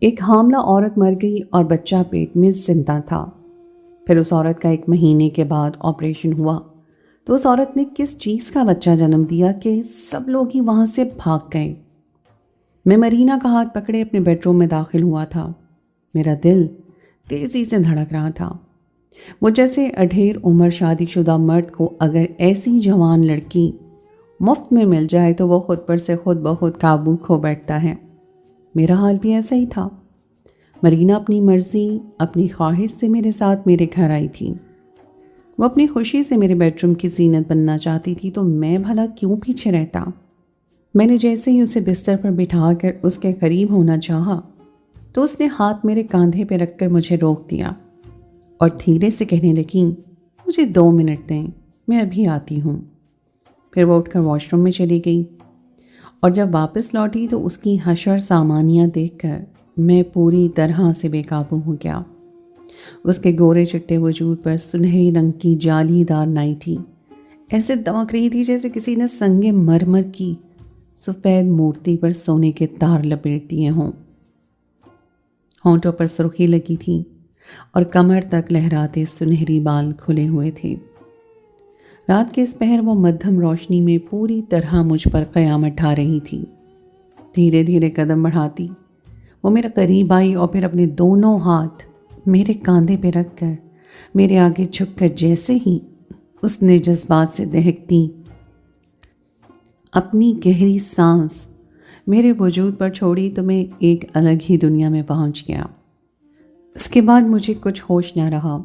ایک حاملہ عورت مر گئی اور بچہ پیٹ میں زندہ تھا۔ پھر اس عورت کا 1 مہینے کے بعد آپریشن ہوا تو اس عورت نے کس چیز کا بچہ جنم دیا کہ سب لوگ ہی وہاں سے بھاگ گئے۔ میں مرینا کا ہاتھ پکڑے اپنے بیڈ روم میں داخل ہوا تھا۔ میرا دل تیزی سے دھڑک رہا تھا۔ وہ جیسے اڈھیر عمر شادی شدہ مرد کو اگر ایسی جوان لڑکی مفت میں مل جائے تو وہ خود پر سے خود بخود قابو کھو بیٹھتا ہے۔ میرا حال بھی ایسا ہی تھا۔ مرینا اپنی مرضی، اپنی خواہش سے میرے ساتھ میرے گھر آئی تھی۔ وہ اپنی خوشی سے میرے بیڈ روم کی زینت بننا چاہتی تھی تو میں بھلا کیوں پیچھے رہتا۔ میں نے جیسے ہی اسے بستر پر بٹھا کر اس کے قریب ہونا چاہا تو اس نے ہاتھ میرے کاندھے پہ رکھ کر مجھے روک دیا اور دھیرے سے کہنے لگی، مجھے 2 منٹ دیں، میں ابھی آتی ہوں۔ پھر وہ اٹھ کر واش روم میں چلی گئی اور جب واپس لوٹی تو اس کی حشر سامانیاں دیکھ کر میں پوری طرح سے بے قابو ہو گیا۔ اس کے گورے چٹے وجود پر سنہری رنگ کی جالی دار نائٹی ایسے دمک رہی تھی جیسے کسی نے سنگ مرمر کی سفید مورتی پر سونے کے تار لپیٹ دیے ہوں۔ ہونٹوں پر سرخی لگی تھی اور کمر تک لہراتے سنہری بال کھلے ہوئے تھے۔ رات کے اس پہر وہ مدھم روشنی میں پوری طرح مجھ پر قیامت ڈھا رہی تھی۔ دھیرے دھیرے قدم بڑھاتی وہ میرے قریب آئی اور پھر اپنے دونوں ہاتھ میرے کاندھے پہ رکھ کر میرے آگے جھک کر جیسے ہی اس نے جذبات سے دہکتی اپنی گہری سانس میرے وجود پر چھوڑی تو میں ایک الگ ہی دنیا میں پہنچ گیا۔ اس کے بعد مجھے کچھ ہوش نہ رہا۔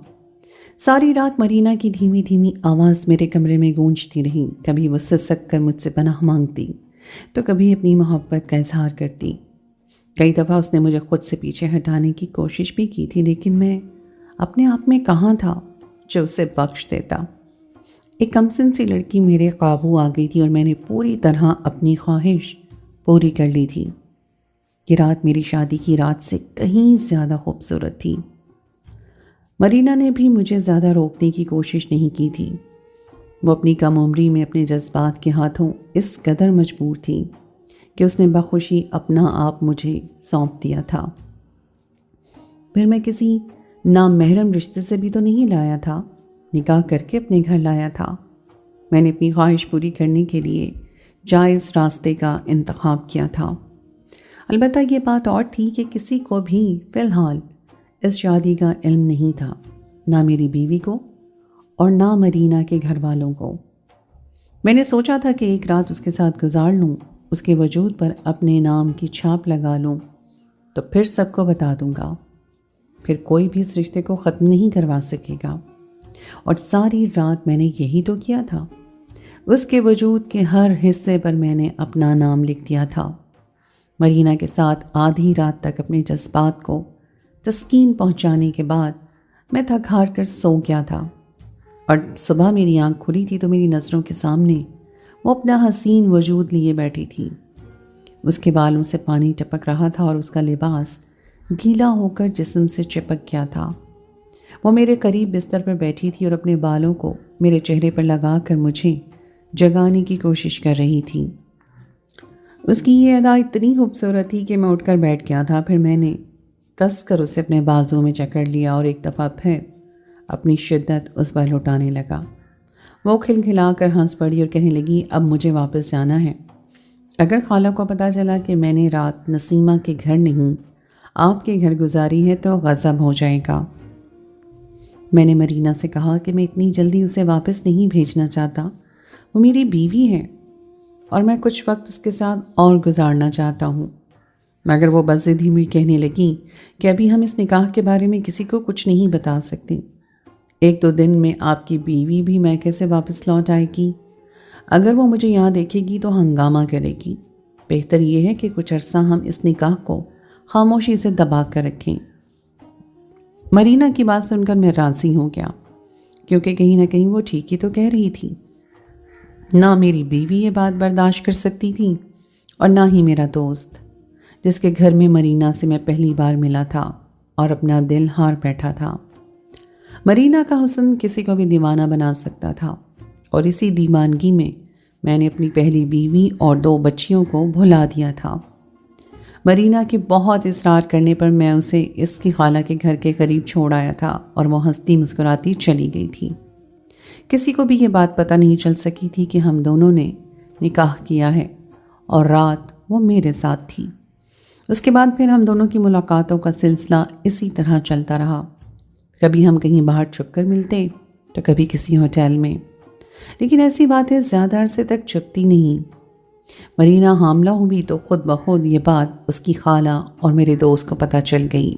ساری رات مرینا کی دھیمی دھیمی آواز میرے کمرے میں گونجتی رہی۔ کبھی وہ سسک کر مجھ سے پناہ مانگتی تو کبھی اپنی محبت کا اظہار کرتی۔ کئی دفعہ اس نے مجھے خود سے پیچھے ہٹانے کی کوشش بھی کی تھی، لیکن میں اپنے آپ میں کہاں تھا جو اسے بخش دیتا۔ ایک کمسن سی لڑکی میرے قابو آ گئی تھی اور میں نے پوری طرح اپنی خواہش پوری کر لی تھی۔ یہ رات میری شادی کی رات سے کہیں زیادہ خوبصورت تھی۔ مرینا نے بھی مجھے زیادہ روکنے کی کوشش نہیں کی تھی۔ وہ اپنی کم عمری میں اپنے جذبات کے ہاتھوں اس قدر مجبور تھی کہ اس نے بخوشی اپنا آپ مجھے سونپ دیا تھا۔ پھر میں کسی نامحرم رشتے سے بھی تو نہیں لایا تھا، نکاح کر کے اپنے گھر لایا تھا۔ میں نے اپنی خواہش پوری کرنے کے لیے جائز راستے کا انتخاب کیا تھا۔ البتہ یہ بات اور تھی کہ کسی کو بھی فی الحال اس شادی کا علم نہیں تھا، نہ میری بیوی کو اور نہ مرینا کے گھر والوں کو۔ میں نے سوچا تھا کہ ایک رات اس کے ساتھ گزار لوں، اس کے وجود پر اپنے نام کی چھاپ لگا لوں تو پھر سب کو بتا دوں گا۔ پھر کوئی بھی اس رشتے کو ختم نہیں کروا سکے گا۔ اور ساری رات میں نے یہی تو کیا تھا۔ اس کے وجود کے ہر حصے پر میں نے اپنا نام لکھ دیا تھا۔ مرینا کے ساتھ آدھی رات تک اپنے جذبات کو تسکین پہنچانے کے بعد میں تھک ہار کر سو گیا تھا، اور صبح میری آنکھ کھلی تھی تو میری نظروں کے سامنے وہ اپنا حسین وجود لیے بیٹھی تھی۔ اس کے بالوں سے پانی ٹپک رہا تھا اور اس کا لباس گیلا ہو کر جسم سے چپک گیا تھا۔ وہ میرے قریب بستر پر بیٹھی تھی اور اپنے بالوں کو میرے چہرے پر لگا کر مجھے جگانے کی کوشش کر رہی تھی۔ اس کی یہ ادا اتنی خوبصورت تھی کہ میں اٹھ کر بیٹھ گیا تھا۔ پھر میں نے کس کر اسے اپنے بازو میں جکڑ لیا اور ایک دفعہ پھر اپنی شدت اس پر لوٹانے لگا۔ وہ کھلکھلا کر ہنس پڑی اور کہنے لگی، اب مجھے واپس جانا ہے۔ اگر خالہ کو پتہ چلا کہ میں نے رات نسیمہ کے گھر نہیں آپ کے گھر گزاری ہے تو غضب ہو جائے گا۔ میں نے مرینا سے کہا کہ میں اتنی جلدی اسے واپس نہیں بھیجنا چاہتا، وہ میری بیوی ہے اور میں کچھ وقت اس کے ساتھ اور گزارنا چاہتا ہوں۔ مگر وہ بضدی ہوئی کہنے لگی کہ ابھی ہم اس نکاح کے بارے میں کسی کو کچھ نہیں بتا سکتے۔ 1-2 دن میں آپ کی بیوی بھی میکے سے واپس لوٹ آئے گی۔ اگر وہ مجھے یہاں دیکھے گی تو ہنگامہ کرے گی۔ بہتر یہ ہے کہ کچھ عرصہ ہم اس نکاح کو خاموشی سے دبا کر رکھیں۔ مرینا کی بات سن کر میں راضی ہو گیا، کیونکہ کہیں نہ کہیں وہ ٹھیک ہی تو کہہ رہی تھی۔ نہ میری بیوی یہ بات برداشت کر سکتی تھی اور نہ ہی میرا دوست، جس کے گھر میں مرینا سے میں پہلی بار ملا تھا اور اپنا دل ہار بیٹھا تھا۔ مرینا کا حسن کسی کو بھی دیوانہ بنا سکتا تھا، اور اسی دیوانگی میں میں نے اپنی پہلی بیوی اور 2 بچیوں کو بھلا دیا تھا۔ مرینا کے بہت اصرار کرنے پر میں اسے اس کی خالہ کے گھر کے قریب چھوڑ آیا تھا اور وہ ہنستی مسکراتی چلی گئی تھی۔ کسی کو بھی یہ بات پتہ نہیں چل سکی تھی کہ ہم دونوں نے نکاح کیا ہے، اور رات وہ میرے ساتھ تھی۔ اس کے بعد پھر ہم دونوں کی ملاقاتوں کا سلسلہ اسی طرح چلتا رہا۔ کبھی ہم کہیں باہر چھپ کر ملتے تو کبھی کسی ہوٹل میں، لیکن ایسی باتیں زیادہ عرصے تک چپتی نہیں۔ مرینا حاملہ ہوئی تو خود بخود یہ بات اس کی خالہ اور میرے دوست کو پتہ چل گئی۔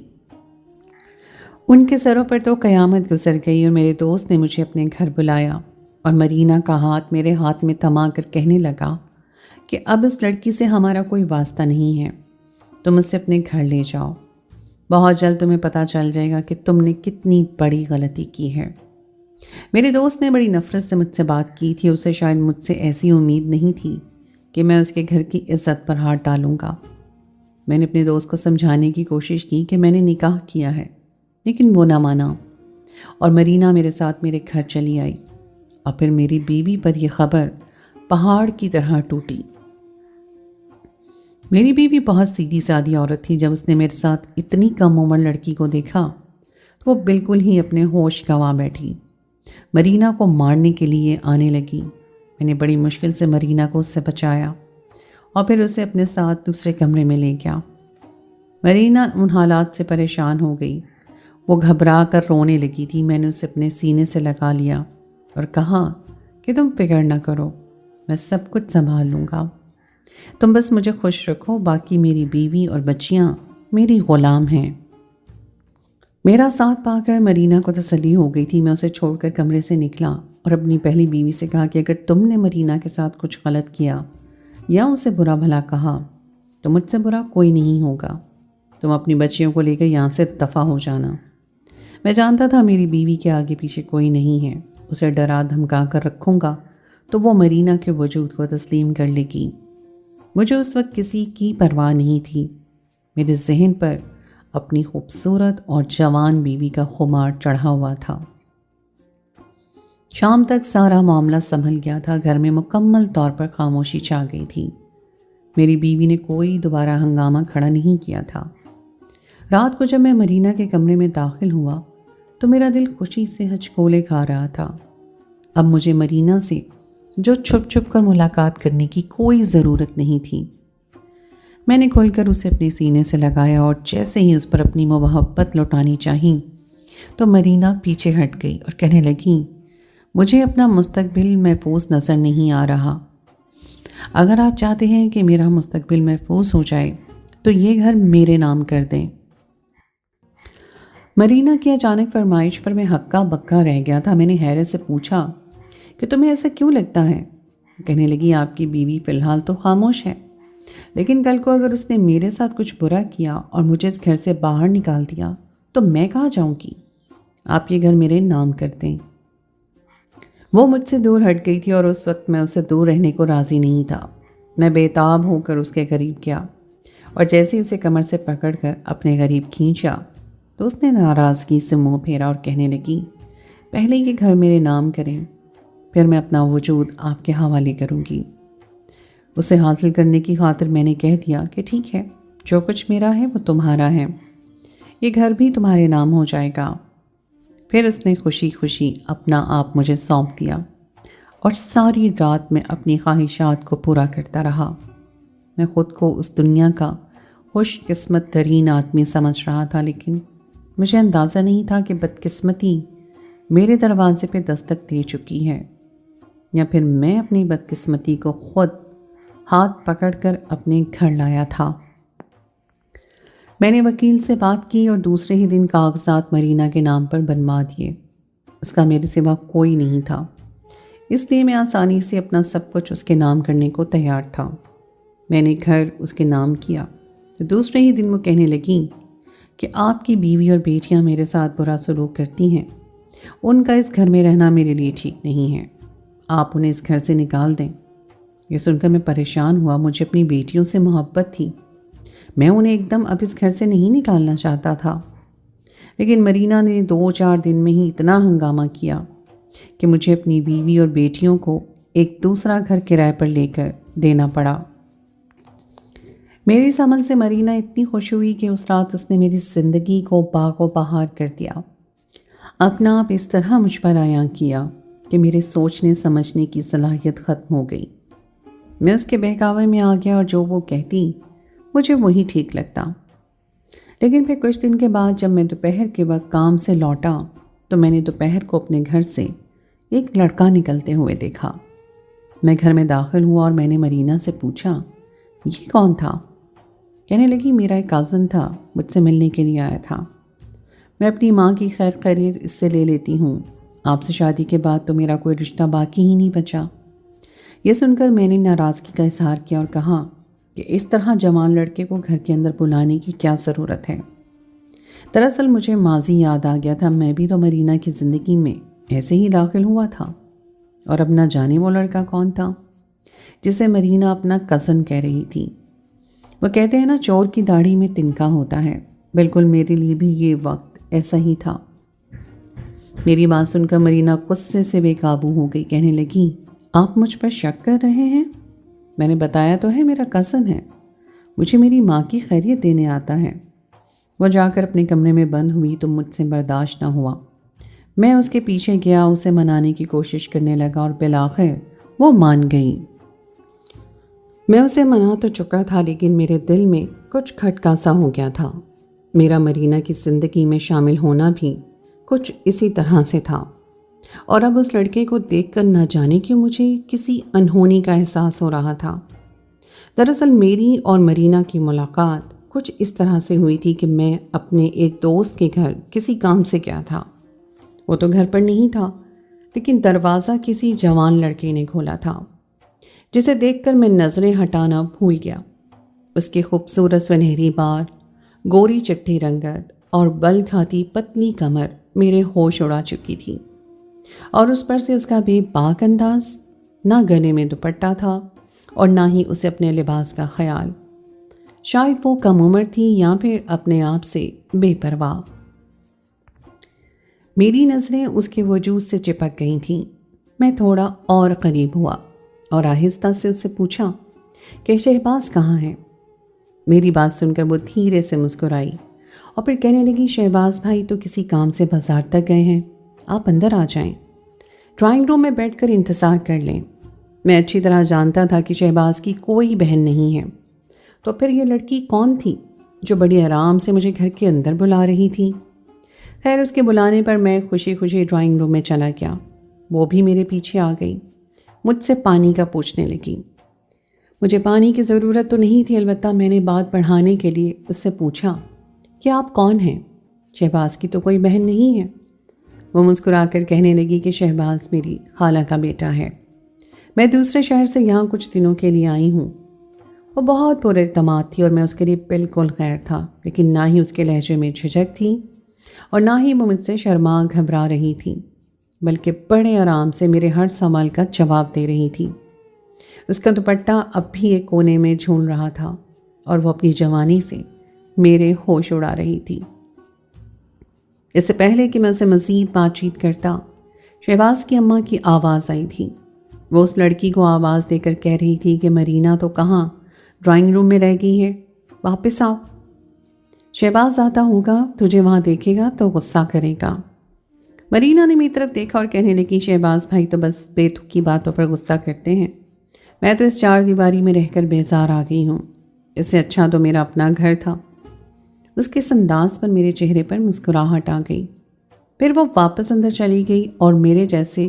ان کے سروں پر تو قیامت گزر گئی، اور میرے دوست نے مجھے اپنے گھر بلایا اور مرینا کا ہاتھ میرے ہاتھ میں تھما کر کہنے لگا کہ اب اس لڑکی سے ہمارا کوئی واسطہ نہیں ہے، تم اسے اپنے گھر لے جاؤ، بہت جلد تمہیں پتہ چل جائے گا کہ تم نے کتنی بڑی غلطی کی ہے۔ میرے دوست نے بڑی نفرت سے مجھ سے بات کی تھی، اسے شاید مجھ سے ایسی امید نہیں تھی کہ میں اس کے گھر کی عزت پر ہاتھ ڈالوں گا۔ میں نے اپنے دوست کو سمجھانے کی کوشش کی کہ میں نے نکاح کیا ہے، لیکن وہ نہ مانا، اور مرینا میرے ساتھ میرے گھر چلی آئی، اور پھر میری بیوی پر یہ خبر پہاڑ کی طرح ٹوٹی۔ میری بیوی بہت سیدھی سادی عورت تھی۔ جب اس نے میرے ساتھ اتنی کم عمر لڑکی کو دیکھا تو وہ بالکل ہی اپنے ہوش گنوا بیٹھی، مرینا کو مارنے کے لیے آنے لگی۔ میں نے بڑی مشکل سے مرینا کو اس سے بچایا اور پھر اسے اپنے ساتھ دوسرے کمرے میں لے گیا۔ مرینا ان حالات سے پریشان ہو گئی، وہ گھبرا کر رونے لگی تھی۔ میں نے اسے اپنے سینے سے لگا لیا اور کہا کہ تم فکر نہ کرو، میں سب کچھ سنبھال لوں گا، تم بس مجھے خوش رکھو، باقی میری بیوی اور بچیاں میری غلام ہیں۔ میرا ساتھ پا کر مرینا کو تسلی ہو گئی تھی۔ میں اسے چھوڑ کر کمرے سے نکلا اور اپنی پہلی بیوی سے کہا کہ اگر تم نے مرینا کے ساتھ کچھ غلط کیا یا اسے برا بھلا کہا تو مجھ سے برا کوئی نہیں ہوگا، تم اپنی بچیوں کو لے کر یہاں سے دفع ہو جانا۔ میں جانتا تھا میری بیوی کے آگے پیچھے کوئی نہیں ہے، اسے ڈرا دھمکا کر رکھوں گا تو وہ مرینا کے وجود کو تسلیم کر لے گی۔ مجھے اس وقت کسی کی پرواہ نہیں تھی، میرے ذہن پر اپنی خوبصورت اور جوان بیوی کا خمار چڑھا ہوا تھا۔ شام تک سارا معاملہ سنبھل گیا تھا، گھر میں مکمل طور پر خاموشی چھا گئی تھی۔ میری بیوی نے کوئی دوبارہ ہنگامہ کھڑا نہیں کیا تھا۔ رات کو جب میں مرینا کے کمرے میں داخل ہوا تو میرا دل خوشی سے ہچکولے کھا رہا تھا۔ اب مجھے مرینا سے جو چھپ چھپ کر ملاقات کرنے کی کوئی ضرورت نہیں تھی۔ میں نے کھل کر اسے اپنے سینے سے لگایا اور جیسے ہی اس پر اپنی محبت لوٹانی چاہی تو مرینا پیچھے ہٹ گئی اور کہنے لگی، مجھے اپنا مستقبل محفوظ نظر نہیں آ رہا، اگر آپ چاہتے ہیں کہ میرا مستقبل محفوظ ہو جائے تو یہ گھر میرے نام کر دیں۔ مرینا کی اچانک فرمائش پر میں ہکا بکا رہ گیا تھا۔ میں نے حیرت سے پوچھا کہ تمہیں ایسا کیوں لگتا ہے؟ کہنے لگی، آپ کی بیوی فی الحال تو خاموش ہے، لیکن کل کو اگر اس نے میرے ساتھ کچھ برا کیا اور مجھے اس گھر سے باہر نکال دیا تو میں کہاں جاؤں گی؟ آپ یہ گھر میرے نام کر دیں۔ وہ مجھ سے دور ہٹ گئی تھی اور اس وقت میں اسے دور رہنے کو راضی نہیں تھا۔ میں بے تاب ہو کر اس کے قریب گیا اور جیسے ہی اسے کمر سے پکڑ کر اپنے قریب کھینچا تو اس نے ناراضگی سے منہ پھیرا اور کہنے لگی، پہلے یہ گھر میرے نام کریں، پھر میں اپنا وجود آپ کے حوالے کروں گی۔ اسے حاصل کرنے کی خاطر میں نے کہہ دیا کہ ٹھیک ہے، جو کچھ میرا ہے وہ تمہارا ہے، یہ گھر بھی تمہارے نام ہو جائے گا۔ پھر اس نے خوشی خوشی اپنا آپ مجھے سونپ دیا اور ساری رات میں اپنی خواہشات کو پورا کرتا رہا۔ میں خود کو اس دنیا کا خوش قسمت ترین آدمی سمجھ رہا تھا، لیکن مجھے اندازہ نہیں تھا کہ بدقسمتی میرے دروازے پہ دستک دے چکی ہے، یا پھر میں اپنی بدقسمتی کو خود ہاتھ پکڑ کر اپنے گھر لایا تھا۔ میں نے وکیل سے بات کی اور دوسرے ہی دن کاغذات مرینا کے نام پر بنوا دیے۔ اس کا میرے سوا کوئی نہیں تھا، اس لیے میں آسانی سے اپنا سب کچھ اس کے نام کرنے کو تیار تھا۔ میں نے گھر اس کے نام کیا تو دوسرے ہی دن وہ کہنے لگیں کہ آپ کی بیوی اور بیٹیاں میرے ساتھ برا سلوک کرتی ہیں، ان کا اس گھر میں رہنا میرے لیے ٹھیک نہیں ہے، آپ انہیں اس گھر سے نکال دیں۔ یہ سن کر میں پریشان ہوا، مجھے اپنی بیٹیوں سے محبت تھی، میں انہیں ایک دم اب اس گھر سے نہیں نکالنا چاہتا تھا، لیکن مرینا نے 2-4 دن میں ہی اتنا ہنگامہ کیا کہ مجھے اپنی بیوی اور بیٹیوں کو ایک دوسرا گھر کرائے پر لے کر دینا پڑا۔ میری اس عمل سے مرینا اتنی خوش ہوئی کہ اس رات اس نے میری زندگی کو باغ و بہار کر دیا، اپنا آپ اس طرح مجھ پر عیاں کیا کہ میرے سوچنے سمجھنے کی صلاحیت ختم ہو گئی۔ میں اس کے بہکاوے میں آ گیا اور جو وہ کہتی مجھے وہی ٹھیک لگتا۔ لیکن پھر کچھ دن کے بعد جب میں دوپہر کے وقت کام سے لوٹا تو میں نے دوپہر کو اپنے گھر سے ایک لڑکا نکلتے ہوئے دیکھا۔ میں گھر میں داخل ہوا اور میں نے مرینا سے پوچھا یہ کون تھا؟ کہنے لگی میرا ایک کازن تھا، مجھ سے ملنے کے لیے آیا تھا۔ میں اپنی ماں کی خیر خیریت اس سے لے لیتی ہوں، آپ سے شادی کے بعد تو میرا کوئی رشتہ باقی ہی نہیں بچا۔ یہ سن کر میں نے ناراضگی کا اظہار کیا اور کہا کہ اس طرح جوان لڑکے کو گھر کے اندر بلانے کی کیا ضرورت ہے۔ دراصل مجھے ماضی یاد آ گیا تھا، میں بھی تو مرینا کی زندگی میں ایسے ہی داخل ہوا تھا، اور اب نہ جانے وہ لڑکا کون تھا جسے مرینا اپنا کزن کہہ رہی تھی۔ وہ کہتے ہیں نا چور کی داڑھی میں تنکا ہوتا ہے، بالکل میرے لیے بھی یہ وقت ایسا ہی تھا۔ میری بات سن کر مرینا غصے سے بے قابو ہو گئی، کہنے لگی آپ مجھ پر شک کر رہے ہیں؟ میں نے بتایا تو ہے میرا کزن ہے، مجھے میری ماں کی خیریت دینے آتا ہے۔ وہ جا کر اپنے کمرے میں بند ہوئی تو مجھ سے برداشت نہ ہوا۔ میں اس کے پیچھے گیا، اسے منانے کی کوشش کرنے لگا اور بالآخر وہ مان گئی۔ میں اسے منا تو چکا تھا لیکن میرے دل میں کچھ کھٹکا سا ہو گیا تھا۔ میرا مرینا کی زندگی میں شامل ہونا بھی کچھ اسی طرح سے تھا، اور اب اس لڑکے کو دیکھ کر نہ جانے کیوں مجھے کسی انہونی کا احساس ہو رہا تھا۔ دراصل میری اور مرینا کی ملاقات کچھ اس طرح سے ہوئی تھی کہ میں اپنے ایک دوست کے گھر کسی کام سے گیا تھا۔ وہ تو گھر پر نہیں تھا، لیکن دروازہ کسی جوان لڑکے نے کھولا تھا جسے دیکھ کر میں نظریں ہٹانا بھول گیا۔ اس کی خوبصورت سنہری بال، گوری چٹھی رنگت اور بل کھاتی پتلی کمر میرے ہوش اڑا چکی تھی، اور اس پر سے اس کا بے باک انداز، نہ گلے میں دوپٹہ تھا اور نہ ہی اسے اپنے لباس کا خیال۔ شاید وہ کم عمر تھی یا پھر اپنے آپ سے بے پرواہ۔ میری نظریں اس کے وجود سے چپک گئی تھیں۔ میں تھوڑا اور قریب ہوا اور آہستہ سے اس سے پوچھا کہ شہباز کہاں ہے؟ میری بات سن کر وہ دھیرے سے مسکرائی اور پھر کہنے لگی شہباز بھائی تو کسی کام سے بازار تک گئے ہیں، آپ اندر آ جائیں، ڈرائنگ روم میں بیٹھ کر انتظار کر لیں۔ میں اچھی طرح جانتا تھا کہ شہباز کی کوئی بہن نہیں ہے، تو پھر یہ لڑکی کون تھی جو بڑی آرام سے مجھے گھر کے اندر بلا رہی تھی؟ خیر اس کے بلانے پر میں خوشی خوشی ڈرائنگ روم میں چلا گیا۔ وہ بھی میرے پیچھے آ گئی، مجھ سے پانی کا پوچھنے لگی۔ مجھے پانی کی ضرورت تو نہیں تھی، البتہ میں نے بات بڑھانے کے لیے اس سے پوچھا کہ آپ کون ہیں؟ شہباز کی تو کوئی بہن نہیں ہے۔ وہ مسکرا کر کہنے لگی کہ شہباز میری خالہ کا بیٹا ہے، میں دوسرے شہر سے یہاں کچھ دنوں کے لیے آئی ہوں۔ وہ بہت پر اعتماد تھی اور میں اس کے لیے بالکل غیر تھا، لیکن نہ ہی اس کے لہجے میں جھجک تھی اور نہ ہی وہ مجھ سے شرما گھبرا رہی تھی، بلکہ بڑے آرام سے میرے ہر سوال کا جواب دے رہی تھی۔ اس کا دوپٹہ اب بھی ایک کونے میں جھول رہا تھا اور وہ اپنی جوانی سے میرے ہوش اڑا رہی تھی۔ اس سے پہلے کہ میں اسے مزید بات چیت کرتا، شہباز کی اماں کی آواز آئی تھی۔ وہ اس لڑکی کو آواز دے کر کہہ رہی تھی کہ مرینا تو کہاں ڈرائنگ روم میں رہ گئی ہے، واپس آؤ۔ شہباز آتا ہوگا، تجھے وہاں دیکھے گا تو غصہ کرے گا۔ مرینا نے میری طرف دیکھا اور کہنے لگی شہباز بھائی تو بس بے تک کی باتوں پر غصہ کرتے ہیں، میں تو اس چار دیواری میں رہ کر بیزار آ گئی ہوں، اس سے اچھا تو میرا اپنا گھر تھا۔ اس کے اس انداز پر میرے چہرے پر مسکراہٹ آ گئی۔ پھر وہ واپس اندر چلی گئی اور میرے جیسے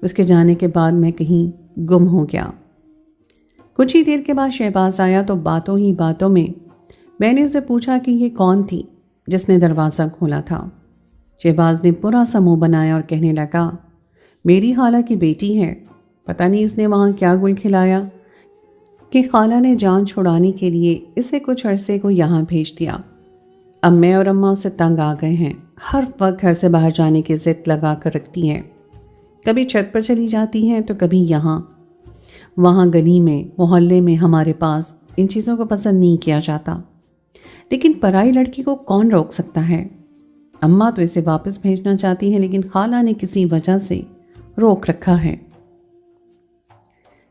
اس کے جانے کے بعد میں کہیں گم ہو گیا۔ کچھ ہی دیر کے بعد شہباز آیا تو باتوں ہی باتوں میں نے اسے پوچھا کہ یہ کون تھی جس نے دروازہ کھولا تھا۔ شہباز نے برا سا منہ بنایا اور کہنے لگا میری خالہ کی بیٹی ہے، پتہ نہیں اس نے وہاں کیا گل کھلایا کہ خالہ نے جان چھڑانے کے لیے اسے کچھ عرصے کو یہاں بھیج دیا۔ اب میں اور اماں اسے تنگ آ گئے ہیں، ہر وقت گھر سے باہر جانے کی ضد لگا کر رکھتی ہیں، کبھی چھت پر چلی جاتی ہیں تو کبھی یہاں وہاں گلی میں محلے میں۔ ہمارے پاس ان چیزوں کو پسند نہیں کیا جاتا، لیکن پرائی لڑکی کو کون روک سکتا ہے؟ اماں تو اسے واپس بھیجنا چاہتی ہیں لیکن خالہ نے کسی وجہ سے روک رکھا ہے۔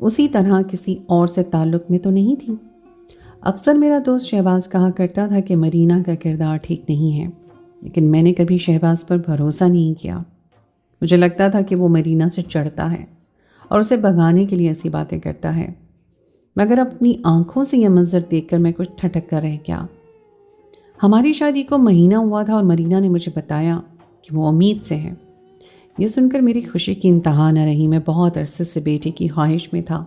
اسی طرح کسی اور سے تعلق میں تو نہیں تھی۔ اکثر میرا دوست شہباز کہا کرتا تھا کہ مرینا کا کردار ٹھیک نہیں ہے، لیکن میں نے کبھی شہباز پر بھروسہ نہیں کیا۔ مجھے لگتا تھا کہ وہ مرینا سے چڑھتا ہے اور اسے بھگانے کے لیے ایسی باتیں کرتا ہے، مگر اپنی آنکھوں سے یہ منظر دیکھ کر میں کچھ ٹھٹک کر رہ گیا۔ ہماری شادی کو مہینہ ہوا تھا اور مرینا نے مجھے بتایا کہ وہ امید سے ہے۔ یہ سن کر میری خوشی کی انتہا نہ رہی۔ میں بہت عرصے سے بیٹے کی خواہش میں تھا۔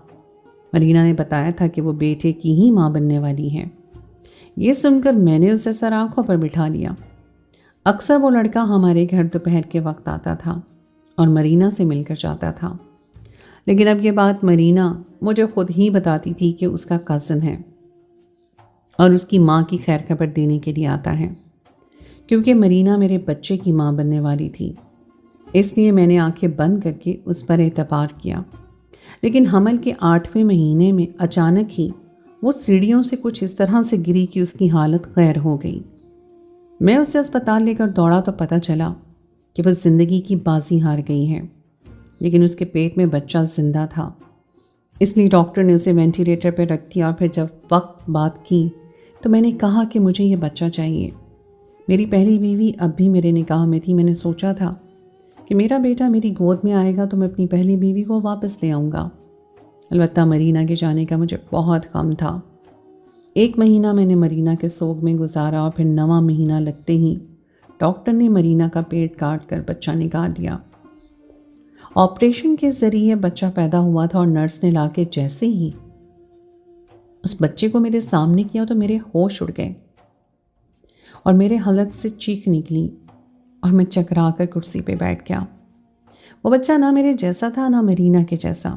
مرینا نے بتایا تھا کہ وہ بیٹے کی ہی ماں بننے والی ہے۔ یہ سن کر میں نے اسے سر آنکھوں پر بٹھا لیا۔ اکثر وہ لڑکا ہمارے گھر دوپہر کے وقت آتا تھا اور مرینا سے مل کر جاتا تھا، لیکن اب یہ بات مرینا مجھے خود ہی بتاتی تھی کہ اس کا کزن ہے اور اس کی ماں کی خیر خبر دینے کے لیے آتا ہے، کیونکہ مرینا میرے بچے کی ماں بننے والی تھی۔ اس لیے میں نے آنکھیں بند کر کے اس پر اعتبار کیا، لیکن حمل کے 8ویں مہینے میں اچانک ہی وہ سیڑھیوں سے کچھ اس طرح سے گری کہ اس کی حالت غیر ہو گئی۔ میں اسے اسپتال لے کر دوڑا تو پتہ چلا کہ وہ زندگی کی بازی ہار گئی ہے، لیکن اس کے پیٹ میں بچہ زندہ تھا۔ اس لیے ڈاکٹر نے اسے وینٹیلیٹر پہ رکھ دیا، اور پھر جب وقت بات کی تو میں نے کہا کہ مجھے یہ بچہ چاہیے۔ میری پہلی بیوی اب بھی میرے نکاح میں تھی۔ میں نے سوچا تھا کہ میرا بیٹا میری گود میں آئے گا تو میں اپنی پہلی بیوی کو واپس لے آؤں گا۔ البتہ مرینا کے جانے کا مجھے بہت غم تھا۔ 1 مہینہ میں نے مرینا کے سوگ میں گزارا، اور پھر 9واں مہینہ لگتے ہی ڈاکٹر نے مرینا کا پیٹ کاٹ کر بچہ نکال لیا۔ آپریشن کے ذریعے بچہ پیدا ہوا تھا، اور نرس نے لا کے جیسے ہی اس بچے کو میرے سامنے کیا تو میرے ہوش اڑ گئے اور میرے حلق سے چیخ نکلی اور میں چکرا کر کرسی پہ بیٹھ گیا۔ وہ بچہ نہ میرے جیسا تھا نہ مرینا کے جیسا،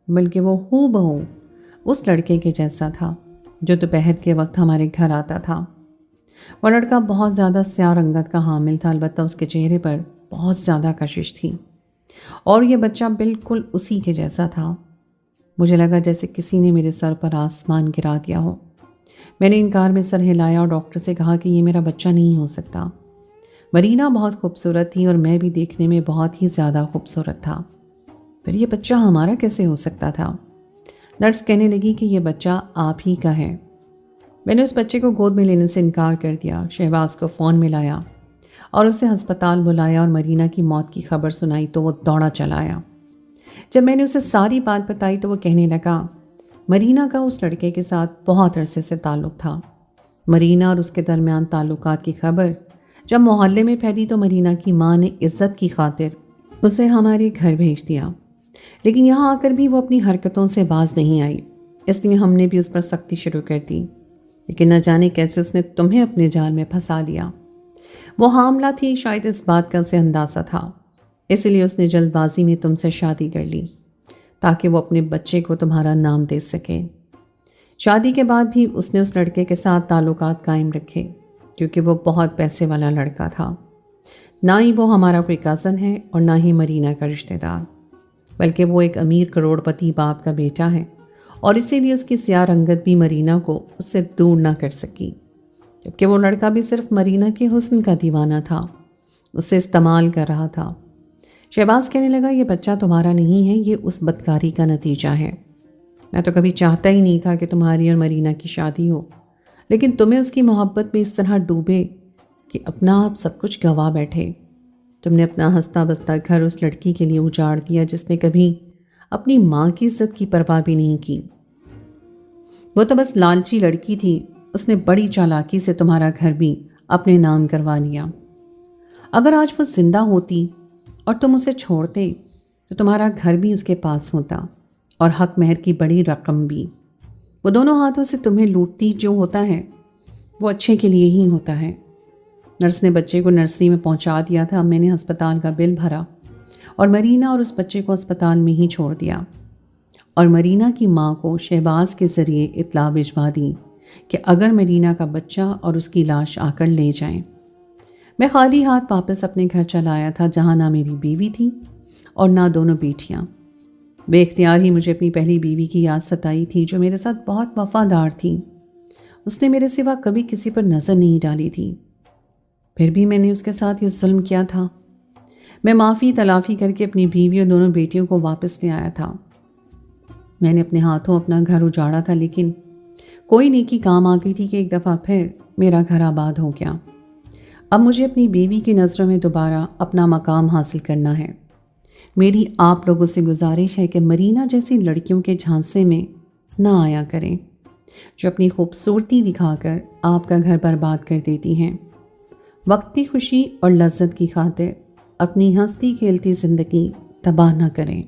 بلکہ وہ ہو بہو اس لڑکے کے جیسا تھا جو دوپہر کے وقت ہمارے گھر آتا تھا۔ وہ لڑکا بہت زیادہ سیاہ رنگت کا حامل تھا، البتہ اس کے چہرے پر بہت زیادہ کشش تھی، اور یہ بچہ بالکل اسی کے جیسا تھا۔ مجھے لگا جیسے کسی نے میرے سر پر آسمان گرا دیا ہو۔ میں نے انکار میں سر ہلایا اور ڈاکٹر سے کہا کہ یہ میرا بچہ نہیں ہو سکتا۔ مرینا بہت خوبصورت تھی اور میں بھی دیکھنے میں بہت ہی زیادہ خوبصورت تھا، پھر یہ بچہ ہمارا کیسے ہو سکتا تھا؟ نرس کہنے لگی کہ یہ بچہ آپ ہی کا ہے۔ میں نے اس بچے کو گود میں لینے سے انکار کر دیا۔ شہباز کو فون میں لایا اور اسے ہسپتال بلایا اور مرینا کی موت کی خبر سنائی تو وہ دوڑا چلا آیا۔ جب میں نے اسے ساری بات بتائی تو وہ کہنے لگا مرینا کا اس لڑکے کے ساتھ بہت عرصے سے تعلق تھا۔ مرینا اور اس کے درمیان تعلقات کی خبر جب محلے میں پھیلی تو مرینا کی ماں نے عزت کی خاطر اسے ہمارے گھر بھیج دیا، لیکن یہاں آ کر بھی وہ اپنی حرکتوں سے باز نہیں آئی، اس لیے ہم نے بھی اس پر سختی شروع کر دی، لیکن نہ جانے کیسے اس نے تمہیں اپنے جال میں پھنسا لیا۔ وہ حاملہ تھی، شاید اس بات کا اسے اندازہ تھا، اس لیے اس نے جلد بازی میں تم سے شادی کر لی تاکہ وہ اپنے بچے کو تمہارا نام دے سکے۔ شادی کے بعد بھی اس نے اس لڑکے کے ساتھ تعلقات قائم رکھے کیونکہ وہ بہت پیسے والا لڑکا تھا۔ نہ ہی وہ ہمارا کوئی کزن ہے اور نہ ہی مرینا کا رشتہ دار، بلکہ وہ ایک امیر کروڑ پتی باپ کا بیٹا ہے، اور اسی لیے اس کی سیاہ رنگت بھی مرینا کو اس سے دور نہ کر سکی، جبکہ وہ لڑکا بھی صرف مرینا کے حسن کا دیوانہ تھا، اسے استعمال کر رہا تھا۔ شہباز کہنے لگا یہ بچہ تمہارا نہیں ہے، یہ اس بدکاری کا نتیجہ ہے۔ میں تو کبھی چاہتا ہی نہیں تھا کہ تمہاری اور مرینا کی شادی ہو، لیکن تمہیں اس کی محبت میں اس طرح ڈوبے کہ اپنا آپ سب کچھ گوا بیٹھے۔ تم نے اپنا ہنستا بستا گھر اس لڑکی کے لیے اجاڑ دیا جس نے کبھی اپنی ماں کی عزت کی پرواہ بھی نہیں کی۔ وہ تو بس لالچی لڑکی تھی، اس نے بڑی چالاکی سے تمہارا گھر بھی اپنے نام کروا لیا۔ اگر آج وہ زندہ ہوتی اور تم اسے چھوڑتے تو تمہارا گھر بھی اس کے پاس ہوتا اور حق مہر کی بڑی رقم بھی۔ وہ دونوں ہاتھوں سے تمہیں لوٹتی، جو ہوتا ہے وہ اچھے کے لیے ہی ہوتا ہے۔ نرس نے بچے کو نرسری میں پہنچا دیا تھا، میں نے ہسپتال کا بل بھرا اور مرینا اور اس بچے کو ہسپتال میں ہی چھوڑ دیا، اور مرینا کی ماں کو شہباز کے ذریعے اطلاع بھجوا دی کہ اگر مرینا کا بچہ اور اس کی لاش آ کر لے جائیں۔ میں خالی ہاتھ واپس اپنے گھر چلا آیا تھا، جہاں نہ میری بیوی تھی اور نہ دونوں بیٹیاں۔ بے اختیار ہی مجھے اپنی پہلی بیوی کی یاد ستائی تھی جو میرے ساتھ بہت وفادار تھی۔ اس نے میرے سوا کبھی کسی پر نظر نہیں ڈالی تھی، پھر بھی میں نے اس کے ساتھ یہ ظلم کیا تھا۔ میں معافی تلافی کر کے اپنی بیوی اور دونوں بیٹیوں کو واپس لے آیا تھا۔ میں نے اپنے ہاتھوں اپنا گھر اجاڑا تھا، لیکن کوئی نیکی کام آ گئی تھی کہ ایک دفعہ پھر میرا گھر آباد ہو گیا۔ اب مجھے اپنی بیوی کی نظروں میں دوبارہ اپنا مقام حاصل کرنا ہے۔ میری آپ لوگوں سے گزارش ہے کہ مرینا جیسی لڑکیوں کے جھانسے میں نہ آیا کریں، جو اپنی خوبصورتی دکھا کر آپ کا گھر برباد کر دیتی ہیں۔ وقتی خوشی اور لذت کی خاطر اپنی ہنستی کھیلتی زندگی تباہ نہ کریں۔